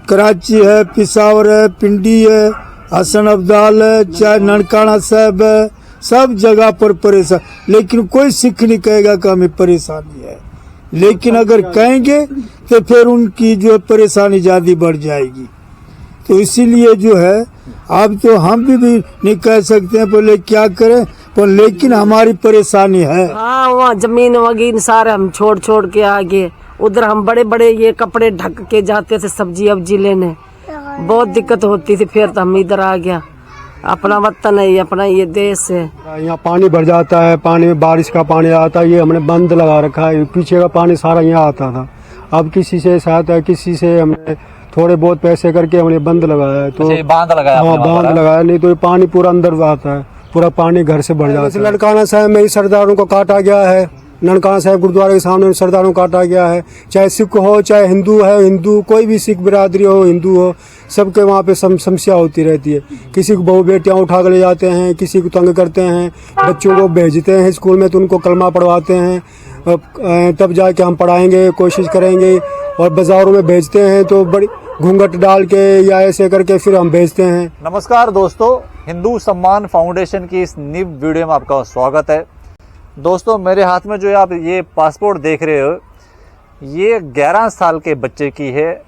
कराची है, पिशावर है, पिंडी है, हसन अब्दाल है, चाहे ननकाना साहब है, सब जगह पर परेशान। लेकिन कोई सिख नहीं कहेगा कि हमें परेशानी है, लेकिन अगर कहेंगे तो फिर उनकी जो परेशानी ज्यादा बढ़ जाएगी। तो इसीलिए जो है अब तो हम भी नहीं कह सकते हैं बोले क्या करें, पर लेकिन हमारी परेशानी है। हाँ, वहाँ जमीन वगैरह सारे हम छोड़ छोड़ के आगे, उधर हम बड़े बड़े ये कपड़े ढक के जाते थे सब्जी अब्जी लेने, बहुत दिक्कत होती थी। फिर तो हम इधर आ गया, अपना वतन है, अपना ये देश है। यहाँ पानी भर जाता है, पानी बारिश का पानी आता है, ये हमने बंद लगा रखा है, पीछे का पानी सारा यहाँ आता था। अब किसी से सहायता है, किसी से हमने थोड़े बहुत पैसे करके हमने बंद लगाया है। तो बांध लगाया? हाँ, बांध लगाया, नहीं तो ये पानी पूरा अंदर आता है, पूरा पानी घर से भर जाता है। ननकाना साहब में ही सरदारों को काटा गया है, ननकाना साहब गुरुद्वारे के सामने सरदारों को काटा गया है। चाहे सिख हो, चाहे हिंदू है, हिंदू कोई भी सिख बिरादरी हो, हिंदू हो, सबके वहाँ पे समस्या होती रहती है। किसी को बहू बेटियाँ उठा कर ले जाते हैं, किसी को तंग करते हैं, बच्चों को भेजते हैं स्कूल में तो उनको कलमा पढ़वाते हैं, तब जाके हम पढ़ाएंगे, कोशिश करेंगे। और बाजारों में भेजते हैं तो बड़ी घूंघट डाल के या ऐसे करके फिर हम भेजते हैं। नमस्कार दोस्तों, हिंदू सम्मान फाउंडेशन की इस न्यू वीडियो में आपका स्वागत है। दोस्तों, मेरे हाथ में जो आप ये पासपोर्ट देख रहे हो, ये 11 साल के बच्चे की है।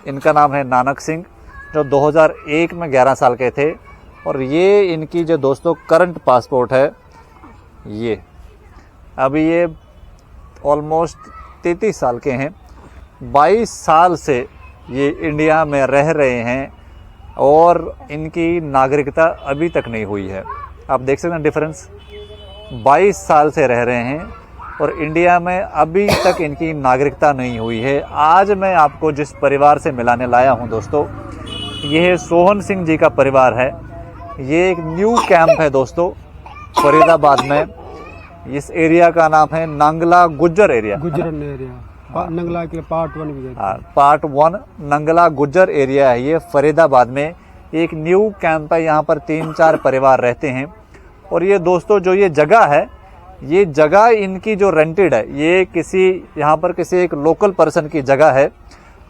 इनका नाम है नानक सिंह, जो 2001 में 11 साल के थे। और ये इनकी जो दोस्तों करंट पासपोर्ट है, ये अभी ये ऑलमोस्ट 33 साल के हैं। 22 साल से ये इंडिया में रह रहे हैं और इनकी नागरिकता अभी तक नहीं हुई है। आप देख सकते हैं डिफरेंस, 22 साल से रह रहे हैं और इंडिया में अभी तक इनकी नागरिकता नहीं हुई है। आज मैं आपको जिस परिवार से मिलाने लाया हूं दोस्तों, यह सोहन सिंह जी का परिवार है। ये एक न्यू कैंप है दोस्तों, फरीदाबाद में। इस एरिया का नाम है नंगला गुज्जर एरिया। नंगला के पार्ट 1 भी है। पार्ट 1 नंगला गुज्जर एरिया है ये, फरीदाबाद में एक न्यू कैंप है। यहाँ पर 3-4 परिवार रहते हैं। और ये दोस्तों जो ये जगह है, ये जगह इनकी जो रेंटेड है, ये किसी यहाँ पर किसी एक लोकल पर्सन की जगह है।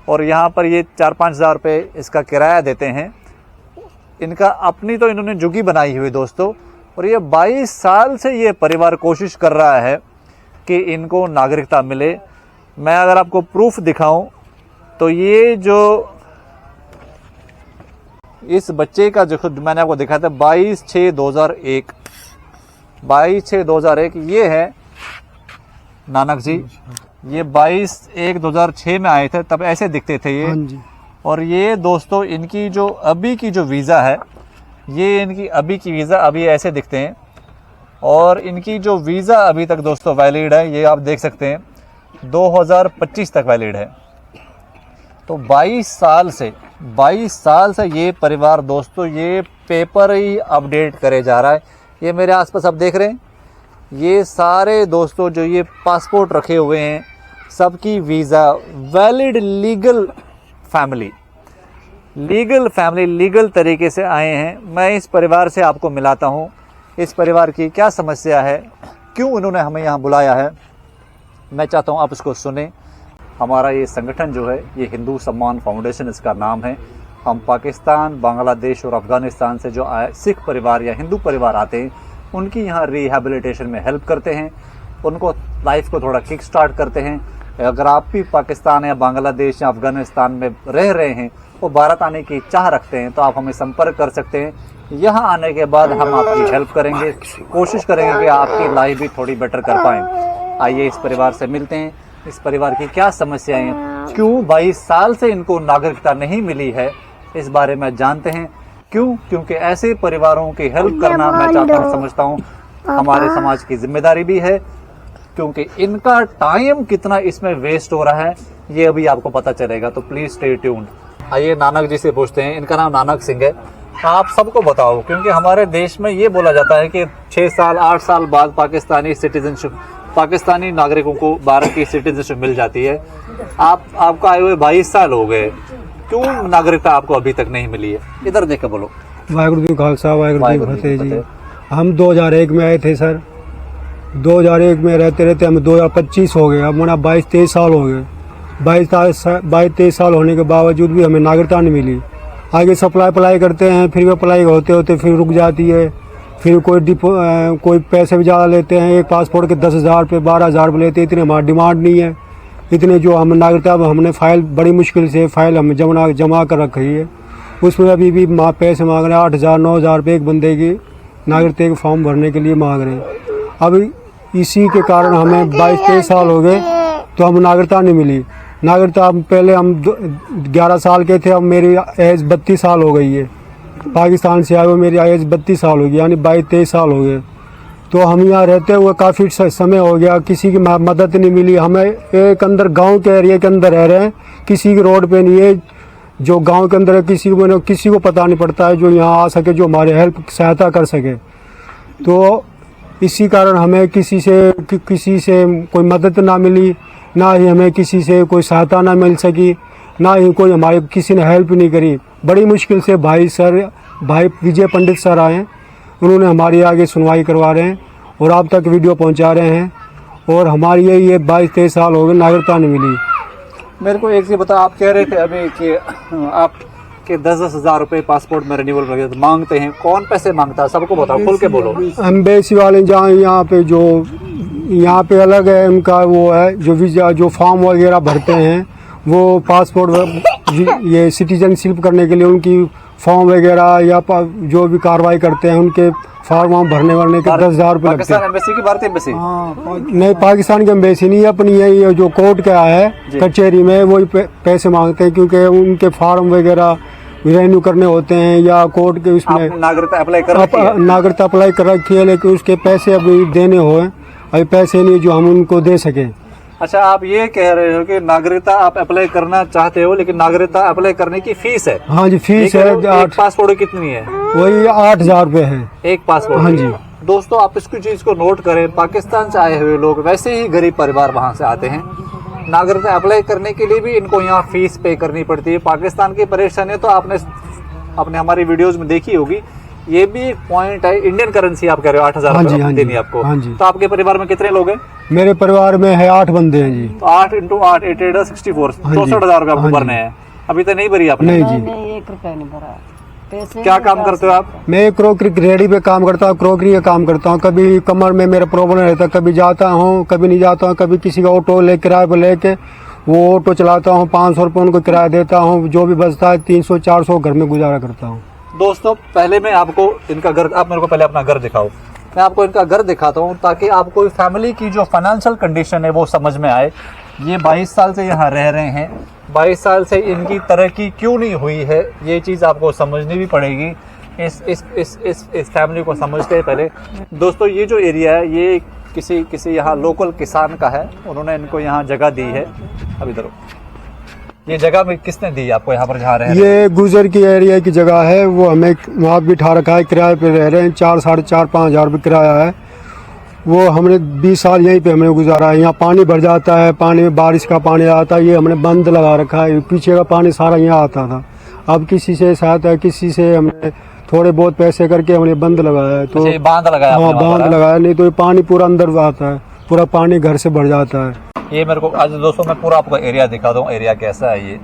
और यहाँ पर ये 4-5 हज़ार रुपये इसका किराया देते हैं। इनका अपनी तो इन्होंने जुगी बनाई हुई दोस्तों। और ये 22 साल से ये परिवार कोशिश कर रहा है कि इनको नागरिकता मिले। मैं अगर आपको प्रूफ दिखाऊं तो ये जो इस बच्चे का जो खुद मैंने आपको दिखाया था 22/6/2001, 22/6/2001 ये है नानक जी। ये 22/1/2006 में आए थे, तब ऐसे दिखते थे ये। हाँ जी। और ये दोस्तों इनकी जो अभी की जो वीज़ा है, ये इनकी अभी की वीज़ा अभी ऐसे दिखते हैं। और इनकी जो वीज़ा अभी तक दोस्तों वैलिड है, ये आप देख सकते हैं 2025 तक वैलिड है। तो 22 साल से ये परिवार दोस्तों ये पेपर ही अपडेट करे जा रहा है। ये मेरे आसपास आप देख रहे हैं, ये सारे दोस्तों जो ये पासपोर्ट रखे हुए हैं, सबकी वीज़ा वैलिड, लीगल तरीके से आए हैं। मैं इस परिवार से आपको मिलाता हूँ, इस परिवार की क्या समस्या है, क्यों इन्होंने हमें यहाँ बुलाया है, मैं चाहता हूँ आप इसको सुने। हमारा ये संगठन जो है, ये हिंदू सम्मान फाउंडेशन इसका नाम है। हम पाकिस्तान, बांग्लादेश और अफ़गानिस्तान से जो सिख परिवार या हिंदू परिवार आते हैं, उनकी यहाँ रिहैबिलिटेशन में हेल्प करते हैं, उनको लाइफ को थोड़ा किक स्टार्ट करते हैं। अगर आप भी पाकिस्तान या बांग्लादेश या अफ़गानिस्तान में रह रहे हैं और भारत आने की चाह रखते हैं, तो आप हमें संपर्क कर सकते हैं। यहाँ आने के बाद हम आपकी हेल्प करेंगे, कोशिश करेंगे कि आपकी लाइफ भी थोड़ी बेटर कर पाएँ। आइए इस परिवार से मिलते हैं, इस परिवार की क्या समस्याएं हैं, क्यों 22 साल से इनको नागरिकता नहीं मिली है, इस बारे में जानते हैं। क्यों? क्योंकि ऐसे परिवारों की हेल्प करना मैं चाहता हूँ, समझता हूँ हमारे समाज की जिम्मेदारी भी है। क्योंकि इनका टाइम कितना इसमें वेस्ट हो रहा है, ये अभी आपको पता चलेगा। तो प्लीज स्टे ट्यून्ड। आइए नानक जी से पूछते हैं। इनका नाम नानक सिंह है। आप सबको बताओ, क्योंकि हमारे देश में ये बोला जाता है कि 6 साल 8 साल बाद पाकिस्तानी नागरिकों को भारत की सिटीजनशिप मिल जाती है। आपको आए हुए 22 साल हो गए, क्यों नागरिकता आपको अभी तक नहीं मिली है? इधर देख के बोलो। वाहिगुरु जी खालसा, वाहिगुरु जी फतेह जी। हम 2001 में आए थे सर। 2001 में रहते रहते हम 2025 हो गए, अब मुना 22-23 साल हो गए। 22-23 साल होने के बावजूद भी हमें नागरिकता नहीं मिली। आगे से अप्लाई करते हैं, फिर भी अप्लाई होते होते फिर रुक जाती है। फिर कोई पैसे भी ज़्यादा लेते हैं, एक पासपोर्ट के 10,000 रुपये 12,000 रुपये लेते हैं। इतने हमारी डिमांड नहीं है। इतने जो हम नागरिकता हमने फ़ाइल बड़ी मुश्किल से फ़ाइल हम जमा कर रखी है, उसमें अभी भी पैसे मांग रहे हैं। 8,000 9,000 रुपये एक बंदे की नागरिकता के फॉर्म भरने के लिए मांग रहे हैं। अब इसी के कारण हमें 22-23 साल हो गए तो हम नागरिकता नहीं मिली। नागरिकता पहले हम 11 साल के थे, अब मेरी एज 32 साल हो गई है। पाकिस्तान से आए हुए मेरी एज 32 साल हो गई, यानी 22-23 साल हो गए। तो हम यहाँ रहते हुए काफ़ी समय हो गया, किसी की मदद नहीं मिली हमें। एक अंदर गांव के एरिया के अंदर रह रहे हैं, किसी की रोड पे नहीं है। जो गांव के अंदर है किसी को पता नहीं पड़ता है जो यहाँ आ सके, जो हमारे हेल्प सहायता कर सके। तो इसी कारण हमें किसी से कोई मदद ना मिली, ना ही हमें किसी से कोई सहायता ना मिल सकी, ना ही कोई हमारे किसी ने हेल्प नहीं करी। बड़ी मुश्किल से भाई विजय पंडित सर आए हैं, उन्होंने हमारी आगे सुनवाई करवा रहे हैं और आप तक वीडियो पहुंचा रहे हैं। और हमारी ये 22-23 साल हो गए, नागरिकता नहीं मिली। मेरे को एक चीज बताओ, आप कह रहे थे अभी कि आप के 10-10 हजार रुपए पासपोर्ट में रिन्यूअल वगैरह मांगते हैं। कौन पैसे मांगता है, सबको बताओ, खुल के बोलो। एम्बेसी वाले जहाँ यहाँ पे अलग है, उनका वो है जो वीजा जो फॉर्म वगैरह भरते हैं, वो पासपोर्ट ये सिटीजनशिप करने के लिए उनकी फॉर्म वगैरह या जो भी कार्रवाई करते हैं उनके फॉर्म भरने के 10,000 रुपये लगते हैं। एम्बेसी की भारतीय एम्बेसी? नहीं, पाकिस्तान की एम्बेसी नहीं, अपनी ये जो कोर्ट का है कचहरी में वही पैसे मांगते हैं, क्योंकि उनके फॉर्म वगैरह रिन्यू करने होते हैं या कोर्ट के उसमें नागरिकता अप्लाई कर रखी है, लेकिन उसके पैसे अभी देने हो, अभी पैसे नहीं जो हम उनको दे सकें। अच्छा, आप ये कह रहे हो कि नागरिकता आप अप्लाई करना चाहते हो, लेकिन नागरिकता अप्लाई करने की फीस है? हाँ जी, फीस है। एक पासपोर्ट कितनी है? वही 8,000 रुपये है एक पासपोर्ट। हाँ जी। दोस्तों, आप इसकी चीज को नोट करें, पाकिस्तान से आए हुए लोग, वैसे ही गरीब परिवार वहां से आते हैं, नागरिकता अप्लाई करने के लिए भी इनको यहाँ फीस पे करनी पड़ती है। पाकिस्तान की परेशानी तो आपने हमारी वीडियोज में देखी होगी। ये भी एक पॉइंट है। इंडियन करेंसी आप कह रहे हो 8,000 देनी आपको। हाँ जी। तो आपके परिवार में कितने लोग हैं? मेरे परिवार में है 8 बंदे हैं जी। तो 8 × 8 = 64, 64,000 रुपये आपको भरने हैं। अभी तो नहीं भरी आपने? नहीं जी, नहीं, 1 रुपया नहीं भरा। पैसे क्या काम करते हो आप? मैं क्रोकरी रेडी पे काम करता हूँ, क्रोकरी का काम करता हूँ। कभी कमर में मेरा प्रॉब्लम रहता है, कभी जाता हूँ कभी नहीं जाता हूँ। कभी किसी का ऑटो किराए पर लेके वो ऑटो चलाता हूँ, 500 रुपये उनको किराया देता हूँ। जो भी बचता है 300-400 घर में गुजारा करता हूँ। दोस्तों, पहले मैं आपको इनका घर, आप मेरे को पहले अपना घर दिखाओ। मैं आपको इनका घर दिखाता हूँ ताकि आपको फैमिली की जो फाइनेंशियल कंडीशन है वो समझ में आए। ये 22 साल से यहाँ रह रहे हैं, 22 साल से इनकी तरक्की क्यों नहीं हुई है, ये चीज़ आपको समझनी भी पड़ेगी। इस फैमिली को समझते हैं पहले। दोस्तों, ये जो एरिया है ये किसी यहाँ लोकल किसान का है, उन्होंने इनको यहाँ जगह दी है। अब इधर ये जगह में किसने दी आपको यहाँ पर जहाँ रह रहे हैं? ये गुजर की एरिया की जगह है, वो हमें वहाँ भी बिठा रखा है, किराए पे रह रहे हैं। 4-4.5 हज़ार रुपये किराया है। वो हमने 20 साल यहीं पे हमने गुजारा है। यहाँ पानी भर जाता है, पानी में बारिश का पानी आता है, ये हमने बंद लगा रखा है। पीछे का पानी सारा यहाँ आता था। अब किसी से सहायता, किसी से हमने थोड़े बहुत पैसे करके हमने बंद लगाया है। तो बांध लगाया? हाँ, बांध लगाया, नहीं तो पानी पूरा अंदर आता है, पूरा पानी घर से भर जाता है। ये मेरे को आज दोस्तों मैं पूरा आपको एरिया दिखा दूँ। एरिया कैसा है ये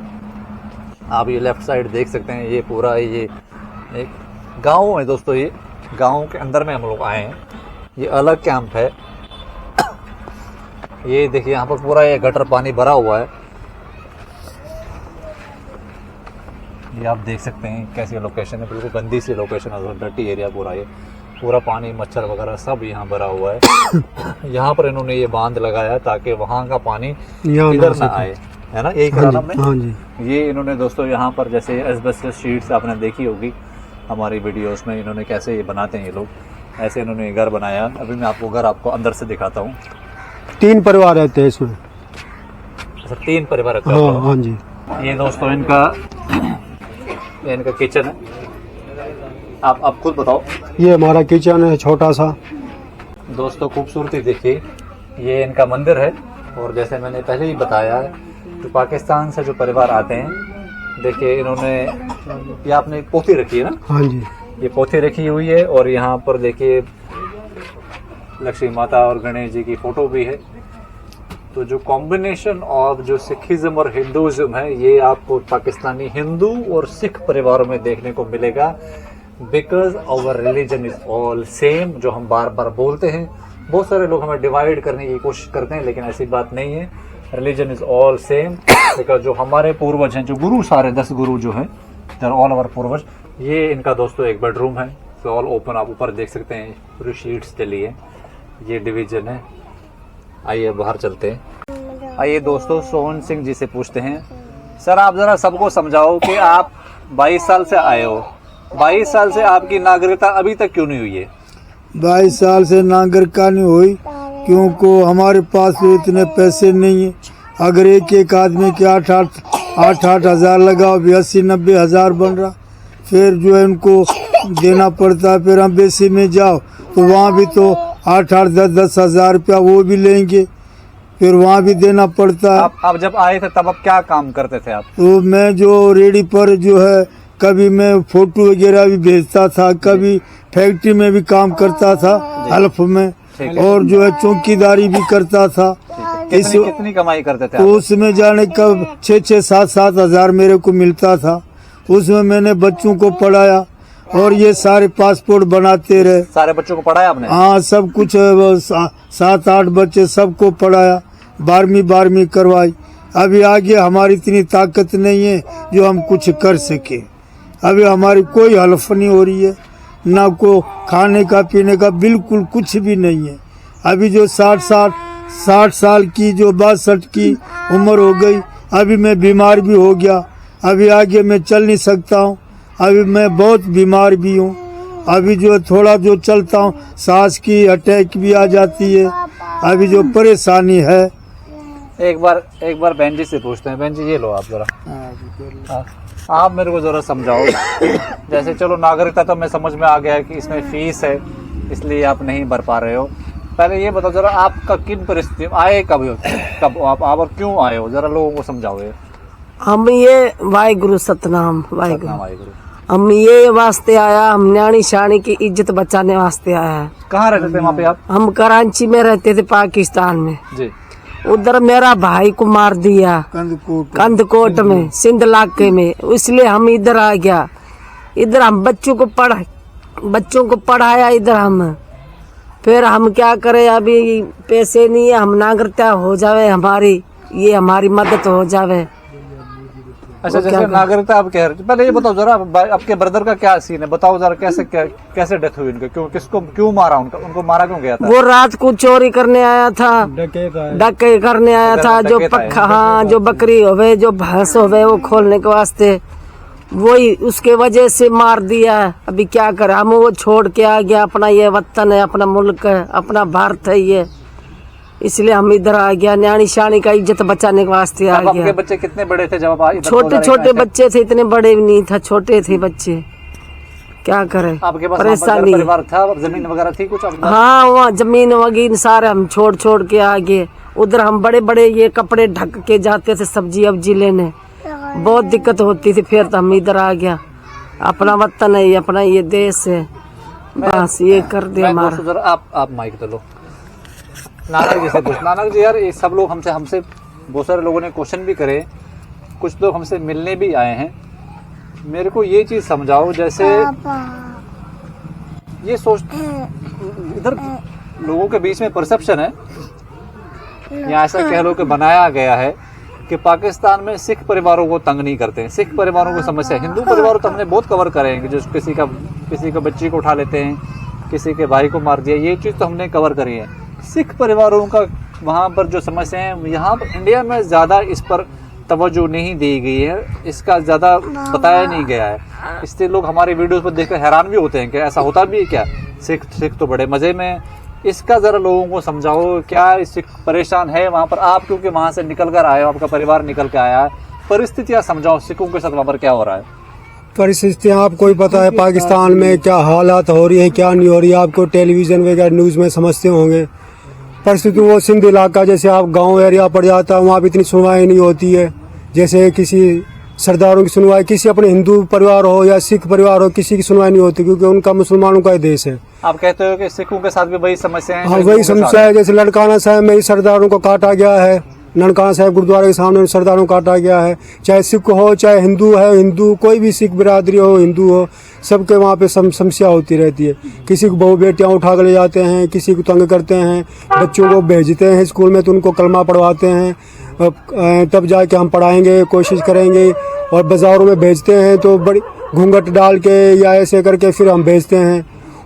आप ये लेफ्ट साइड देख सकते हैं। ये पूरा ये एक गांव है दोस्तों। ये गांव के अंदर में हम लोग आए हैं। ये अलग कैंप है। ये देखिए यहाँ पर पूरा ये गटर पानी भरा हुआ है। ये आप देख सकते हैं कैसी लोकेशन है, बिल्कुल गंदी सी लोकेशन है, डर्टी एरिया पूरा। ये पूरा पानी, मच्छर वगैरह सब यहाँ भरा हुआ है। यहाँ पर इन्होंने ये बांध लगाया ताकि वहाँ का पानी इधर ना आए, है ना? यही करा हमने। हाँ जी। ये इन्होंने दोस्तों यहाँ पर जैसे एस्बेस्टस शीट्स आपने देखी होगी हमारी वीडियोस में, इन्होंने कैसे ये बनाते हैं ये लोग, ऐसे इन्होंने घर बनाया। अभी मैं आपको घर आपको अंदर से दिखाता हूँ। 3 परिवार रहते हैं इसमें। अच्छा, 3 परिवार रहते हैं? हाँ जी। ये दोस्तों इनका किचन है। आप खुद बताओ। ये हमारा किचन है, छोटा सा। दोस्तों, खूबसूरती देखिए। ये इनका मंदिर है। और जैसे मैंने पहले ही बताया है, जो पाकिस्तान से जो परिवार आते हैं, देखिए इन्होंने ये आपने पोथी रखी है ना? हाँ जी। ये पोथी रखी हुई है। और यहाँ पर देखिए लक्ष्मी माता और गणेश जी की फोटो भी है। तो जो कॉम्बिनेशन ऑफ जो सिखिज्म और हिंदुइज्म है ये आपको पाकिस्तानी हिंदू और सिख परिवारों में देखने को मिलेगा। Because our religion is all same, जो हम बार बार बोलते हैं। बहुत सारे लोग हमें डिवाइड करने की कोशिश करते हैं, लेकिन ऐसी बात नहीं है। Religion is all same. Because जो हमारे पूर्वज हैं, जो गुरु, सारे 10 गुरु जो हैं, दर ऑल आवर पूर्वज। ये इनका दोस्तों एक बेडरूम है, तो ऑल ओपन, आप ऊपर देख सकते हैं, पूरी शीट्स डली है। ये डिवीजन है। आइए बाहर चलते हैं। आइए दोस्तों सोहन सिंह जी से पूछते हैं। सर आप जरा सबको समझाओ कि आप 22 साल से आए हो, 22 साल से आपकी नागरिकता अभी तक क्यों नहीं हुई है? 22 साल से नागरिकता नहीं हुई क्योंकि हमारे पास तो इतने पैसे नहीं है। अगर एक आदमी के 8-8 हजार लगाओ भी 80-90 हजार बन रहा, फिर जो है उनको देना पड़ता है। फिर एम्बेसी में जाओ तो वहाँ भी तो 8-8, 10-10 हजार रुपया वो भी लेंगे, फिर वहाँ भी देना पड़ता है। आप जब आए थे तब आप क्या काम करते थे आप? तो मैं जो रेडी पर जो है, कभी मैं फोटो वगैरह भी भेजता था, कभी फैक्ट्री में भी काम करता था हल्फ में, और जो है चौकीदारी भी करता था। कितनी कमाई करते थे तो आप? उसमें जाने कब 6-6, 7-7 हजार मेरे को मिलता था। उसमें मैंने बच्चों को पढ़ाया और ये सारे पासपोर्ट बनाते रहे। सारे बच्चों को पढ़ाया आपने? हाँ, सब कुछ 7-8 बच्चे सबको पढ़ाया, 12वीं करवाई। अभी आगे हमारी इतनी ताकत नहीं है जो हम कुछ कर सके। अभी हमारी कोई हल्फ नहीं हो रही है, ना को खाने का पीने का बिल्कुल कुछ भी नहीं है। अभी जो 60 साल की, जो 62 की उम्र हो गई, अभी मैं बीमार भी हो गया। अभी आगे मैं चल नहीं सकता हूँ, अभी मैं बहुत बीमार भी हूँ। अभी जो थोड़ा जो चलता हूँ सांस की अटैक भी आ जाती है। अभी जो परेशानी है। एक बार बहन जी से पूछते हैं। बहन जी ये लो आप जरा, आप मेरे को जरा समझाओ। जैसे चलो नागरिकता तो मैं समझ में आ गया कि इसमें फीस है, इसलिए आप नहीं भर पा रहे हो। पहले ये बताओ जरा, आपका किन परिस्थिति आए, कब आप और क्यों आए हो, जरा लोगों को समझाओ। ये हम ये वाहिगुरु सतनाम वाहिगुरु, वाहिगुरु। हम ये वास्ते आया, हम न्याणी शाणी की इज्जत बचाने वास्ते आया है। कहाँ रहते थे वहाँ पे आप? हम कराची में रहते थे, पाकिस्तान में। जी। उधर मेरा भाई को मार दिया कंदकोट में, सिंध इलाके में, इसलिए हम इधर आ गया। इधर हम बच्चों को पढ़ाया इधर हम। फिर हम क्या करें, अभी पैसे नहीं है, हम नागरिकता हो जावे हमारी, ये हमारी मदद हो जावे। अच्छा, जैसे नागरिकता आप कह रहे थे, पहले ये बताओ जरा, आपके ब्रदर का क्या सीन है, बताओ जरा, कैसे डेथ हुई उनकी, क्यों मारा उनको मारा क्यों गया था? वो रात को चोरी करने आया था, डकैती करने आया था। जो पक्का, हाँ, जो बकरी होवे, जो भैंस होवे, वो खोलने के वास्ते, वही उसके वजह से मार दिया। अभी क्या करे, हम वो छोड़ के आ गया। अपना ये वतन है, अपना मुल्क है, अपना भारत है ये, इसलिए हम इधर आ गया। न्याणी शाणी का इज्जत बचाने के वास्ते आ गया। आपके बच्चे कितने बड़े थे जब आप? छोटे बच्चे थे, इतने बड़े भी नहीं था, छोटे थे बच्चे। क्या करें, आपके पास परेशानी। परिवार था, जमीन वगैरह थी कुछ? हाँ, वहाँ जमीन वगैरह सारे हम छोड़ के आ गए। उधर हम बड़े ये कपड़े ढक के जाते थे सब्जी अब्जी लेने, बहुत दिक्कत होती थी। फिर तो हम इधर आ गया। अपना वतन है, अपना ये देश है, बस ये कर दे हमारा। आप माइक तो लो। नानक जी से पूछ। नानक जी यार, ये सब लोग हमसे बहुत सारे लोगों ने क्वेश्चन भी करे, कुछ लोग हमसे मिलने भी आए हैं। मेरे को ये चीज समझाओ, जैसे ये सोच, इधर लोगों के बीच में परसेप्शन है, या ऐसा कह लो कि बनाया गया है कि पाकिस्तान में सिख परिवारों को तंग नहीं करते हैं। सिख परिवारों की समस्या, हिंदू परिवारों तो हमने बहुत कवर करे हैं, जो किसी का बच्ची को उठा लेते हैं, किसी के भाई को मार दिया, ये चीज तो हमने कवर करी है। सिख परिवारों का वहाँ पर जो समस्या है, यहाँ पर इंडिया में ज़्यादा इस पर तवज्जो नहीं दी गई है, इसका ज़्यादा बताया नहीं गया है। इसलिए लोग हमारे वीडियोस पर देखकर हैरान भी होते हैं कि ऐसा होता भी है क्या, सिख तो बड़े मज़े में। इसका ज़रा लोगों को समझाओ, क्या सिख परेशान है वहाँ पर? आप क्योंकि वहाँ से निकल कर आए हो, आपका परिवार निकल कर आया है, परिस्थितियाँ समझाओ, सिखों के साथ वहाँ पर क्या हो रहा है? परिस्थितियाँ आपको ही पता है पाकिस्तान में क्या हालात हो रही है, क्या नहीं हो रही है, आपको टेलीविजन वगैरह न्यूज़ में समझते होंगे। परिस्थिति वो सिंध इलाका, जैसे आप गांव एरिया पड़ जाता है, वहाँ भी इतनी सुनवाई नहीं होती है। जैसे किसी सरदारों की सुनवाई, किसी अपने हिंदू परिवार हो या सिख परिवार हो, किसी की सुनवाई नहीं होती, क्योंकि उनका मुसलमानों का ही देश है। आप कहते हो कि सिखों के साथ भी वही समस्या है? हाँ, वही समस्या है। जैसे ननकाना साहब में ही सरदारों को काटा गया है, ननकाना साहब गुरुद्वारे के सामने सरदारों को काटा गया है। चाहे सिख हो चाहे हिंदू है, हिंदू कोई भी सिख बिरादरी हो, हिंदू हो, सबके वहाँ पे समस्या होती रहती है। किसी को बहू बेटियाँ उठा कर ले जाते हैं, किसी को तंग करते हैं, बच्चों को भेजते हैं स्कूल में तो उनको कलमा पढ़वाते हैं, तब जाके हम पढ़ाएंगे, कोशिश करेंगे, और बाजारों में भेजते हैं तो बड़ी घूंघट डाल के या ऐसे करके फिर हम भेजते हैं।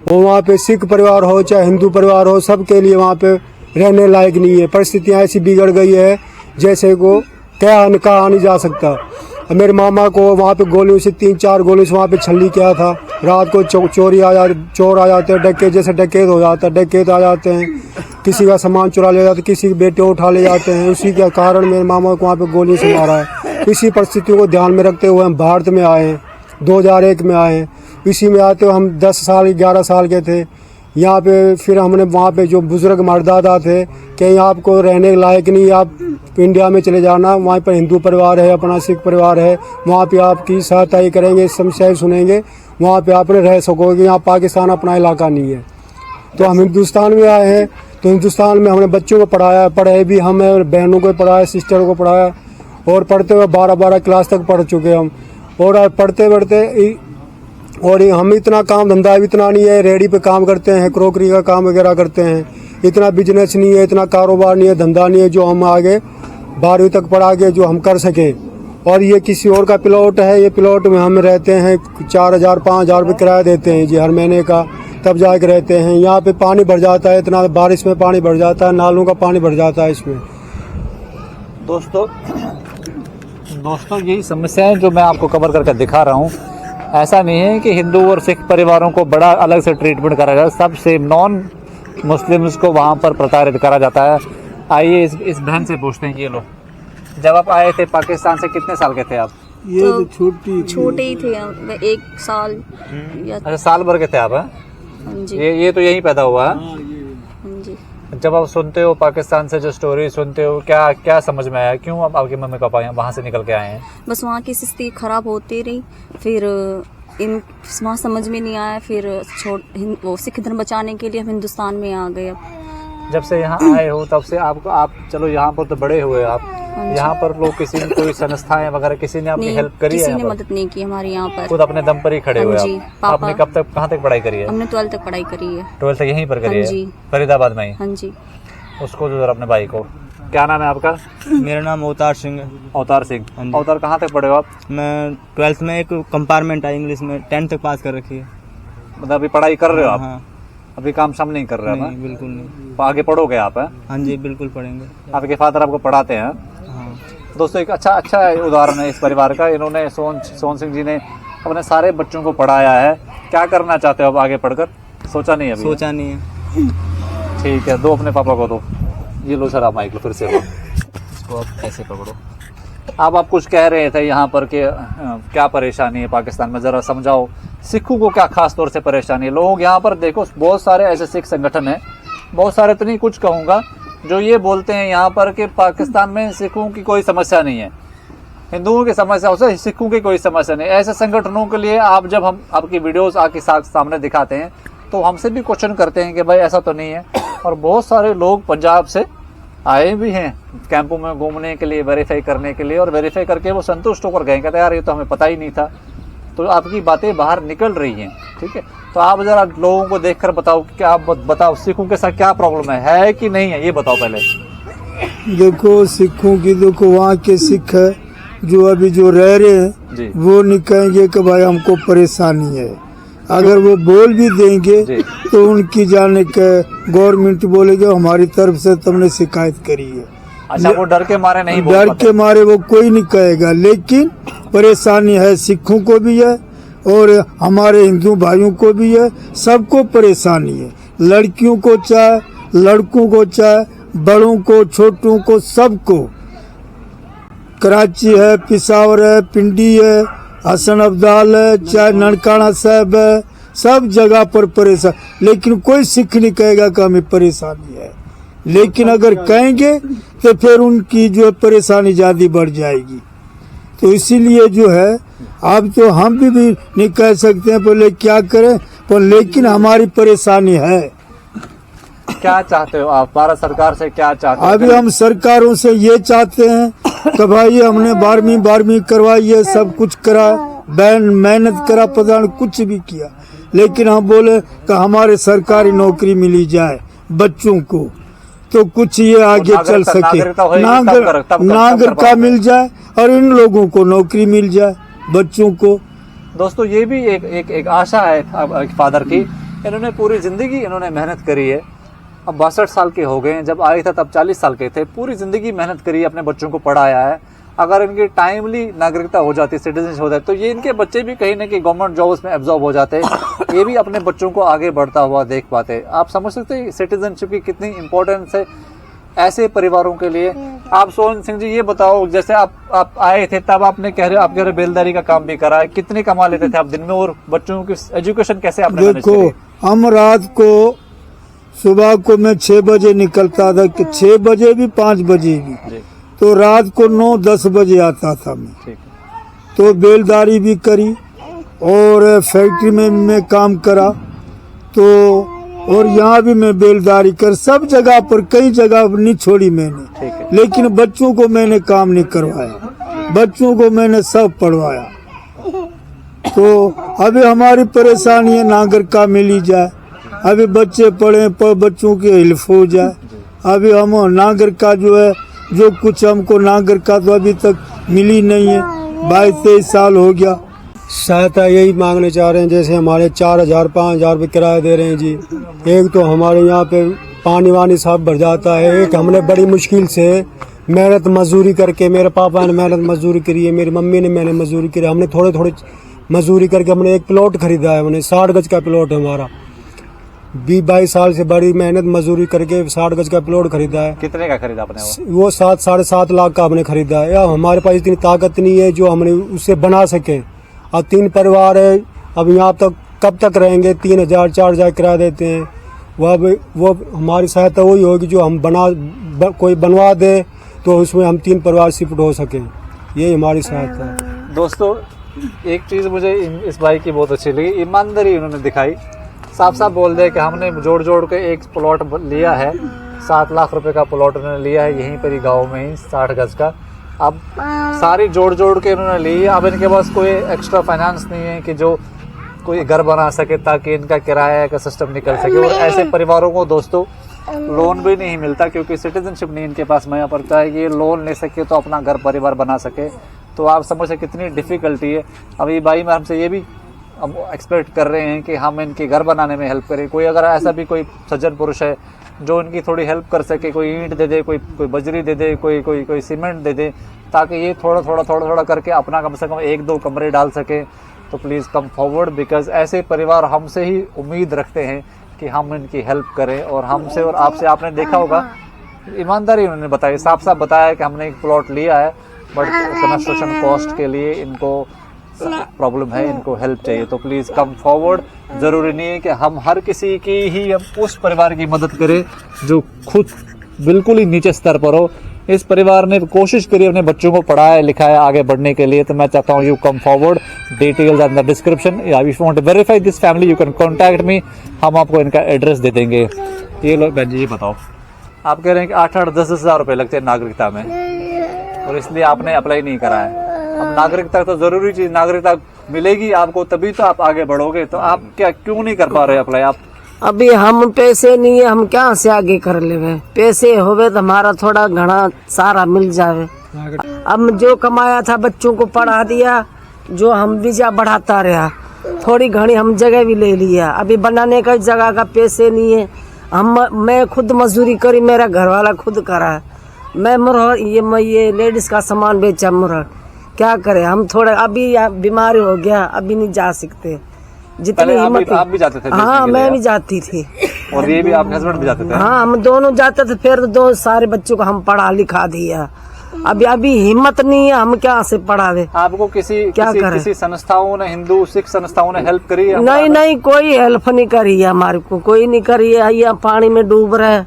और वहाँ पे सिख परिवार हो चाहे हिंदू परिवार हो, सबके लिए वहाँ पे रहने लायक नहीं है। परिस्थितियाँ ऐसी बिगड़ गई है जैसे को कहा नहीं जा सकता। मेरे मामा को वहाँ पे गोलियों से 3-4 गोलियों से वहाँ पे छल्ली किया था। रात को चोर आ जाते हैं, डकैत जैसे डकैत हो जाता है, डकैत आ जाते हैं, किसी का सामान चुरा ले जाते, किसी के बेटे उठा ले जाते हैं। इसी के कारण मेरे मामा को वहाँ पे गोलियों से मारा है। इसी परिस्थितियों को ध्यान में रखते हुए हम भारत में आए हैं, 2001 में आए हैं। इसी में आते हुए हम 10 साल 11 साल के थे यहाँ पे। फिर हमने वहाँ पे जो बुजुर्ग मर्दादा थे कि आपको रहने लायक नहीं, आप इंडिया में चले जाना, वहाँ पर हिंदू परिवार है, अपना सिख परिवार है, वहाँ पे आपकी सहायता ही करेंगे, समस्याएं सुनेंगे, वहाँ पे आप रह सकोगे। यहाँ पाकिस्तान अपना इलाका नहीं है। तो हम हिंदुस्तान में आए हैं, तो हिंदुस्तान में हमने बच्चों को पढ़ाए भी हमें, बहनों को पढ़ाया, सिस्टर को पढ़ाया, और पढ़ते हुए 12-12 क्लास तक पढ़ चुके हम। और पढ़ते और हम इतना काम धंधा इतना नहीं है, रेडी पे काम करते हैं, क्रोकरी का काम वगैरह करते हैं, इतना बिजनेस नहीं है, इतना कारोबार नहीं है, धंधा नहीं है जो हम आगे 12वीं तक पढ़ा के जो हम कर सके। और ये किसी और का प्लॉट है, ये प्लॉट में हम रहते हैं, 4,000-5,000 रुपये किराया देते हैं जी हर महीने का, तब जाके रहते हैं। यहाँ पे पानी भर जाता है, इतना बारिश में पानी भर जाता है, नालों का पानी भर जाता है इसमें। दोस्तों यही समस्याएं जो मैं आपको कवर करके दिखा रहा हूँ। ऐसा नहीं है कि हिंदू और सिख परिवारों को बड़ा अलग से ट्रीटमेंट करा जाता है, सब सेम नॉन मुस्लिम्स को वहाँ पर प्रताड़ित करा जाता है। आइए इस बहन से पूछते हैं। ये लो, जब आप आए थे पाकिस्तान से कितने साल के थे आप? ये तो छोटे ही थे, 1 साल या। अच्छा, साल भर के थे आप? हाँ जी। ये तो यहीं पैदा हुआ है? हाँ जी। जब आप सुनते हो पाकिस्तान से जो स्टोरी सुनते हो, क्या समझ में आया? क्यों अब आपके मम्मी पापा वहाँ से निकल के आए हैं? बस वहाँ की स्थिति खराब होती रही, फिर वहाँ समझ में नहीं आया, फिर वो सिख धर्म बचाने के लिए हम हिंदुस्तान में आ गए। जब से यहाँ आए हो तब से आप चलो यहाँ पर तो बड़े हुए आप, यहाँ पर लोग किसी ने कोई संस्थाएं वगैरह किसी ने आपकी हेल्प करी है? किसी ने मदद नहीं की हमारे यहाँ पर, खुद अपने दम पर ही खड़े हुए आप। आपने कब तक कहाँ तक पढ़ाई करी है? हमने 12th तक पढ़ाई करी है। 12th तक यहीं पर करी है? जी। फरीदाबाद में ही? हाँ जी। उसको जो अपने भाई को, क्या नाम है आपका? मेरा नाम अवतार सिंह है। अवतार सिंह। अवतार कहाँ तक पढ़े हो आप? मैं 12th में एक कंपार्टमेंट है इंग्लिश में, 10th तक पास कर रखी है। मतलब अभी पढ़ाई कर रहे हो आप? हाँ। अभी काम शाम नहीं कर रहे नहीं, हैं? बिल्कुल नहीं। आगे पढ़ोगे आप? हाँ जी, बिल्कुल पढ़ेंगे। आपके फादर आपको पढ़ाते हैं? हाँ। दोस्तों एक अच्छा उदाहरण है इस परिवार का। इन्होंने सोहन सिंह जी ने अपने सारे बच्चों को पढ़ाया है। क्या करना चाहते हो अब आगे पढ़कर? सोचा नहीं है अभी? सोचा नहीं है। ठीक है, दो अपने पापा को दो। ये लो सर, आप माइक लो, फिर से लो इसको, आप ऐसे पकड़ो। अब आप कुछ कह रहे थे यहाँ पर कि क्या परेशानी है पाकिस्तान में, जरा समझाओ। सिखों को क्या खास तौर से परेशानी है? लोग यहाँ पर देखो, बहुत सारे ऐसे सिख संगठन हैं, बहुत सारे तो नहीं, कुछ कहूँगा, जो ये बोलते हैं यहाँ पर कि पाकिस्तान में सिखों की कोई समस्या नहीं है, हिंदुओं की समस्या हो, सिखों की कोई समस्या नहीं। ऐसे संगठनों के लिए आप जब हम आपकी वीडियोस आके सामने दिखाते हैं तो हमसे भी क्वेश्चन करते हैं कि भाई ऐसा तो नहीं है। और बहुत सारे लोग पंजाब से आए भी हैं कैंपों में घूमने के लिए, वेरीफाई करने के लिए, और वेरीफाई करके वो संतुष्ट होकर गए, कहते यार ये तो हमें पता ही नहीं था। तो आपकी बातें बाहर निकल रही हैं, ठीक है। तो आप जरा लोगों को देखकर बताओ, क्या आप बताओ सिखों के साथ क्या प्रॉब्लम है कि नहीं है, ये बताओ पहले। देखो सिखों की, देखो वहाँ के सिख जो अभी जो रह रहे हैं वो नहीं कहेंगे कि भाई हमको परेशानी है। अगर वो बोल भी देंगे तो उनकी जाने के गवर्नमेंट बोलेगी हमारी तरफ से तुमने शिकायत करी है। अच्छा, वो डर के मारे नहीं बोल डर पाते? के मारे वो कोई नहीं कहेगा, लेकिन परेशानी है सिखों को भी है और हमारे हिंदू भाइयों को भी है, सबको परेशानी है। लड़कियों को चाहे, लड़कों को चाहे, बड़ों को, छोटों को, सबको। कराची है, पिशावर है, पिंडी है, हसन अब्दाल है, चाहे ननकाना साहब है, सब जगह पर परेशान। लेकिन कोई सिख नहीं कहेगा कि हमें परेशानी है, लेकिन अगर कहेंगे तो फिर उनकी जो परेशानी ज्यादा बढ़ जाएगी। तो इसीलिए जो है अब तो हम भी नहीं कह सकते हैं पहले क्या करें, पर लेकिन हमारी परेशानी है। क्या चाहते हो आप भारत सरकार से, क्या चाहते हो? अभी हम सरकारों से ये चाहते हैं कि भाई हमने 12वीं करवाई है, सब कुछ करा, मेहनत करा, पता नहीं कुछ भी किया, लेकिन हम बोले कि हमारे सरकारी नौकरी मिली जाए बच्चों को, तो कुछ ये आगे चल सके, नागरिकता मिल जाए और इन लोगों को नौकरी मिल जाए बच्चों को। दोस्तों ये भी एक आशा है फादर की। इन्होंने पूरी जिंदगी इन्होंने मेहनत करी है, अब 62 साल के हो गए हैं, जब आए थे तब 40 साल के थे, पूरी जिंदगी मेहनत करी है, अपने बच्चों को पढ़ाया है। अगर इनकी टाइमली नागरिकता हो जाती, सिटीजनशिप हो जाती, तो ये इनके बच्चे भी कहीं ना कहीं गवर्नमेंट जॉब्स में एब्जॉर्ब हो जाते, ये भी अपने बच्चों को आगे बढ़ता हुआ देख पाते। आप समझ सकते हैं सिटीजनशिप की कितनी इंपॉर्टेंस है ऐसे परिवारों के लिए। आप सोहन सिंह जी ये बताओ, जैसे आप आए थे तब आपने कह रहे आप कह रहे बेलदारी का काम भी करा है, कितने कमा लेते थे आप दिन में, और बच्चों की एजुकेशन कैसे आपने मैनेज करी? देखो हम रात को सुबह को मैं 6 बजे निकलता था, कि 6 बजे भी 5 बजे भी, तो रात को 9-10 बजे आता था मैं। तो बेलदारी भी करी और फैक्ट्री में भी मैं काम करा, तो और यहाँ भी मैं बेलदारी कर, सब जगह पर कई जगह नहीं छोड़ी मैंने, लेकिन बच्चों को मैंने काम नहीं करवाया, बच्चों को मैंने सब पढ़वाया। तो अभी हमारी परेशानी है नागरिकता मिली जाए, अभी बच्चे पढ़े पर बच्चों की हेल्प हो जाए। अभी हम नागरिकता जो है, जो कुछ हमको नागरिकता तो अभी तक मिली नहीं है, 22-23 साल हो गया। सहायता यही मांगने चाह रहे हैं, जैसे हमारे 4,000-5,000 रुपये किराया दे रहे हैं जी। एक तो हमारे यहाँ पे पानी वानी सब भर जाता है, एक हमने बड़ी मुश्किल से मेहनत मजदूरी करके, मेरे पापा ने मेहनत मजदूरी करी है, मेरी मम्मी ने मेहनत मजदूरी करी, हमने थोड़े मजदूरी करके हमने एक प्लॉट खरीदा है, हमने 60 गज का प्लॉट है हमारा, 20-22 साल से बड़ी मेहनत मजदूरी करके 60 गज का प्लॉट खरीदा है। कितने का खरीदा आपने? वो 7-7.5 लाख का हमने खरीदा है। या हमारे पास इतनी ताकत नहीं है जो हमने उससे बना सके। अब 3 परिवार है, अब यहाँ तक कब तक रहेंगे, 3,000-4,000 किराया देते हैं। वो हमारी सहायता वही होगी जो हम कोई बनवा दे तो उसमें हम 3 परिवार शिफ्ट हो सके, यही हमारी सहायता है। दोस्तों एक चीज मुझे इस भाई की बहुत अच्छी लगी, ईमानदारी उन्होंने दिखाई, साफ साफ बोल दे कि हमने जोड़ के एक प्लॉट लिया है, 7 लाख रुपए का प्लॉट उन्होंने लिया है यहीं पर ही गाँव में ही 60 गज का। अब सारी जोड़ के उन्होंने ली है। अब इनके पास कोई एक्स्ट्रा फाइनेंस नहीं है कि जो कोई घर बना सके ताकि इनका किराया का सिस्टम निकल सके। और ऐसे परिवारों को दोस्तों लोन भी नहीं मिलता क्योंकि सिटीजनशिप नहीं इनके पास मुहैया पड़ता है, ये लोन ले सके तो अपना घर परिवार बना सके। तो आप समझ सकते कितनी डिफिकल्टी है। अब ये भाई मैं हमसे ये भी हम एक्सपेक्ट कर रहे हैं कि हम इनके घर बनाने में हेल्प करें। कोई अगर ऐसा भी कोई सज्जन पुरुष है जो इनकी थोड़ी हेल्प कर सके, कोई ईंट दे दे, कोई बजरी दे दे, कोई सीमेंट दे दे, ताकि ये थोड़ा करके अपना कम से कम 1-2 कमरे डाल सके, तो प्लीज़ कम फॉरवर्ड। बिकॉज ऐसे परिवार हमसे ही उम्मीद रखते हैं कि हम इनकी हेल्प करें। और हमसे और आपसे आपने देखा होगा ईमानदारी उन्होंने बताई, साफ बताया कि हमने एक प्लॉट लिया है बट कंस्ट्रक्शन कॉस्ट के लिए इनको प्रॉब्लम है, इनको हेल्प चाहिए। तो प्लीज कम फॉरवर्ड। जरूरी नहीं है कि हम हर किसी की ही हम उस परिवार की मदद करें जो खुद बिल्कुल ही नीचे स्तर पर हो। इस परिवार ने कोशिश करी अपने बच्चों को पढ़ाया लिखाया आगे बढ़ने के लिए। तो मैं चाहता हूँ you come forward, details in the description. If you want to verify this family you can contact me, हम आपको इनका एड्रेस दे देंगे। ये लो बहन जी ये बताओ, आप कह रहे हैं कि 8-10 हज़ार रुपए लगते हैं नागरिकता में और इसलिए आपने अप्लाई नहीं करा है। अब नागरिकता तो जरूरी चीज, नागरिकता मिलेगी आपको तभी तो आप आगे बढ़ोगे। तो आप क्या क्यों नहीं कर पा रहे अप्लाई? आप अभी हम पैसे नहीं है, हम क्या से आगे कर लेवे? पैसे होवे तो हमारा थोड़ा घना सारा मिल जावे। अब जो कमाया था बच्चों को पढ़ा दिया, जो हम भी जा बढ़ाता रहा, थोड़ी घनी हम जगह भी ले लिया। अभी बनाने का जगह का पैसे नहीं है। मैं खुद मजदूरी करी, मेरा घर वाला खुद करा। मैं ये लेडीज का सामान बेचा मुरह, क्या करे हम? थोड़ा अभी बीमारी हो गया, अभी नहीं जा सकते। जितनी हिम्मत आप भी जाते थे? हाँ मैं भी जाती थी और ये भी आपके हस्बैंड भी जाते थे? हाँ हम दोनों जाते थे। फिर 2 सारे बच्चों को हम पढ़ा लिखा दिया। अभी हिम्मत नहीं है, हम क्या से पढ़ावे? आपको किसी संस्थाओं ने, हिंदू सिख संस्थाओं ने हेल्प करी है? नहीं कोई हेल्प नहीं करी है हमारे को, कोई नहीं करी है। ये पानी में डूब रहे,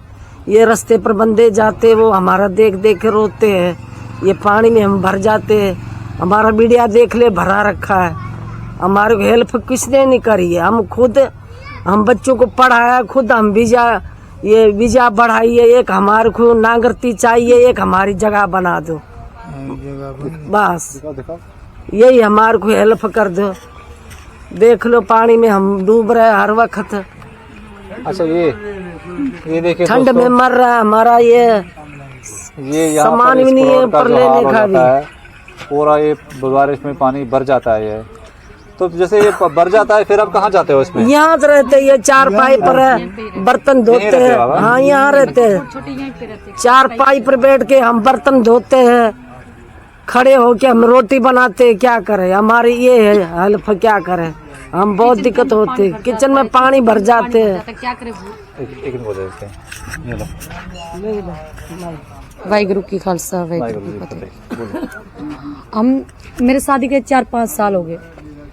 ये रास्ते पर बंदे जाते वो हमारा देख के रोते हैं। ये पानी में हम भर जाते हैं, हमारा मीडिया देख ले भरा रखा है, हमारे को हेल्प किसने नहीं करी है। हम बच्चों को पढ़ाया खुद, हम वीजा बढ़ाई है, एक हमारे को नागरिकता चाहिए, एक हमारी जगह बना दो, बस यही हमारे को हेल्प कर दो। देख लो पानी में हम डूब रहे हर वक्त। अच्छा ये देखिए ठंड में मर रहा है हमारा ये यहाँ सामान पर भी इस नहीं है प्लॉट का ऊपर जो लेने हाल हो का भी। जाता है, पूरा ये बारिश में पानी भर जाता है ये। तो जैसे ये भर जाता है फिर आप कहाँ जाते हो इसमें? यहाँ तो रहते ये चारपाई पर बर्तन धोते रहते हैं। हो बाबा? हाँ यहाँ रहते हैं, चारपाई पर बैठ के हम बर्तन धोते हैं, खड़े होके हम रोटी बनाते हैं। क्या करें, हमारी ये है हेल्प, क्या करें, हम बहुत दिक्कत होती है, किचन में पानी भर जाते हैं। एक मिनट बोले इसके। ये लो। वाहिगुरु की खालसा वाहिगुरु की फतेह। हम मेरे शादी के 4-5 साल हो गए,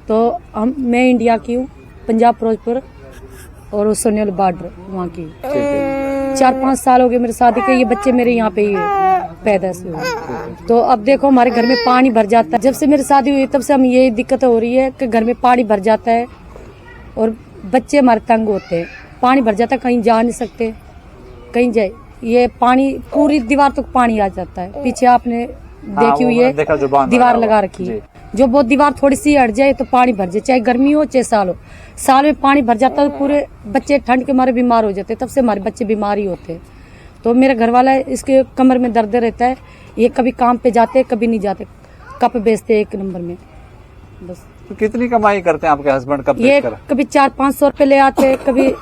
तो मैं इंडिया की हूँ, पंजाब फिरोजपुर और सोनेवाल बॉर्डर वहाँ की। 4-5 साल हो गए मेरे शादी के, ये बच्चे मेरे यहाँ पे ही पैदा हुए। तो अब देखो हमारे घर में पानी भर जाता है। जब से मेरी शादी हुई तब से हम ये दिक्कत हो रही है कि घर में पानी भर जाता है और बच्चे हमारे तंग होते हैं। पानी भर जाता है, कहीं जा नहीं सकते, कहीं जाए ये पानी पूरी दीवार तक पानी आ जाता है। पीछे आपने देखी हुई है दीवार लगा रखी है, जो बहुत दीवार थोड़ी सी हट जाए तो पानी भर जाए, चाहे गर्मी हो चाहे साल हो। साल में पानी भर जाता है तो पूरे बच्चे ठंड के मारे बीमार हो जाते हैं, तब से हमारे बच्चे बीमार ही होते हैं। तो मेरा घर वाला इसके कमर में दर्द रहता है, ये कभी काम पे जाते कभी नहीं जाते, कप बेचते 1 नंबर में बस। तो कितनी कमाई करते हैं आपके हस्बैंड? कब ये कभी 400-500 रुपए ले आते, कभी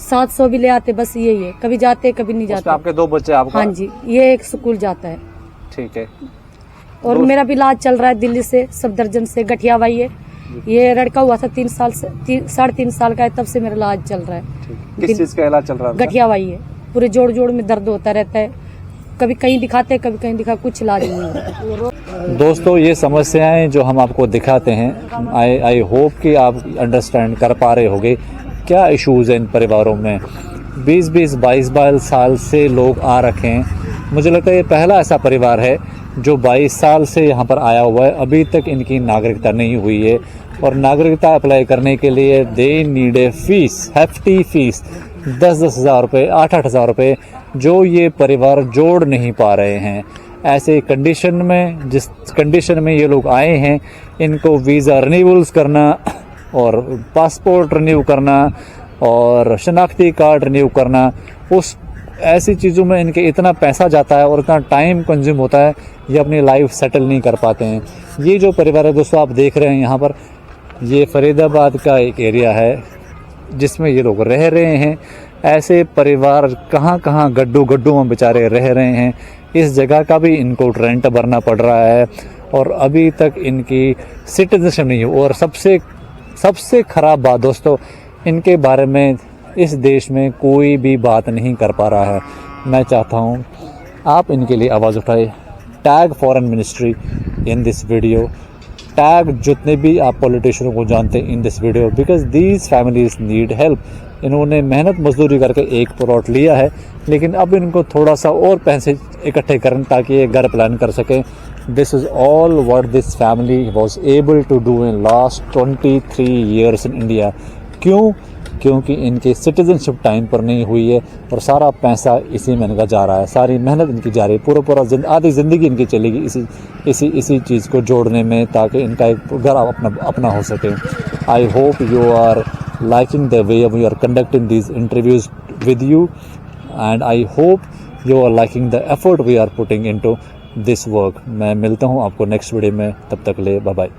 700 भी ले आते, बस यही है, कभी जाते कभी नहीं जाते। आपके 2 बच्चे आपको? हाँ जी, ये एक स्कूल जाता है। ठीक है। और मेरा भी इलाज चल रहा है दिल्ली से सफदरजंग से, गठियावाई है। ये लड़का हुआ था 3 साल से 3.5 साल का है, तब से मेरा इलाज चल रहा है। किस चीज का इलाज चल रहा है? गठियावाई है, पूरे जोड़ में दर्द होता रहता है, कभी कहीं दिखाते कभी कहीं दिखा, कुछ इलाज नहीं होता। दोस्तों ये समस्याएं जो हम आपको दिखाते हैं, आई होप कि आप अंडरस्टैंड कर पा रहे होंगे क्या इश्यूज हैं इन परिवारों में। 20-20, 22 साल से लोग आ रखे हैं। मुझे लगता है ये पहला ऐसा परिवार है जो 22 साल से यहाँ पर आया हुआ है, अभी तक इनकी नागरिकता नहीं हुई है। और नागरिकता अप्लाई करने के लिए they need a fees, hefty fees, 10-10 हज़ार रुपये, 8-8 हज़ार रुपये, जो ये परिवार जोड़ नहीं पा रहे हैं। ऐसे कंडीशन में, जिस कंडीशन में ये लोग आए हैं, इनको वीज़ा रिन्यूअल्स करना और पासपोर्ट रिन्यू करना और शनाख्ती कार्ड रिन्यू करना, उस ऐसी चीज़ों में इनके इतना पैसा जाता है और इतना टाइम कंज्यूम होता है, ये अपनी लाइफ सेटल नहीं कर पाते हैं। ये जो परिवार है दोस्तों आप देख रहे हैं यहाँ पर, ये फरीदाबाद का एक एरिया है जिसमें ये लोग रह रहे हैं। ऐसे परिवार कहाँ गड्ढों में बेचारे रह रहे हैं। इस जगह का भी इनको रेंट भरना पड़ रहा है और अभी तक इनकी सिटीजनशिप नहीं हो। और सबसे खराब बात दोस्तों, इनके बारे में इस देश में कोई भी बात नहीं कर पा रहा है। मैं चाहता हूँ आप इनके लिए आवाज़ उठाए। Tag foreign ministry in this video, tag जितने भी आप पॉलिटिशियनों को जानते हैं in this video, because these families need help. इन्होंने मेहनत मजदूरी करके एक प्लॉट लिया है, लेकिन अब इनको थोड़ा सा और पैसे इकट्ठे करें ताकि ये घर प्लान कर सकें। This is all what this family was able to do in last 23 years in India. क्यों? क्योंकि इनकी सिटीजनशिप टाइम पर नहीं हुई है और सारा पैसा इसी में इनका जा रहा है, सारी मेहनत इनकी जा रही है, पूरा आधी ज़िंदगी इनकी चलेगी इसी चीज़ को जोड़ने में, ताकि इनका एक घर अपना हो सके। I hope you are liking the way we are conducting these interviews with you, and I hope you are liking the effort we are putting into this work. मैं मिलता हूँ आपको नेक्स्ट वीडियो में, तब तक ले बाय बाय।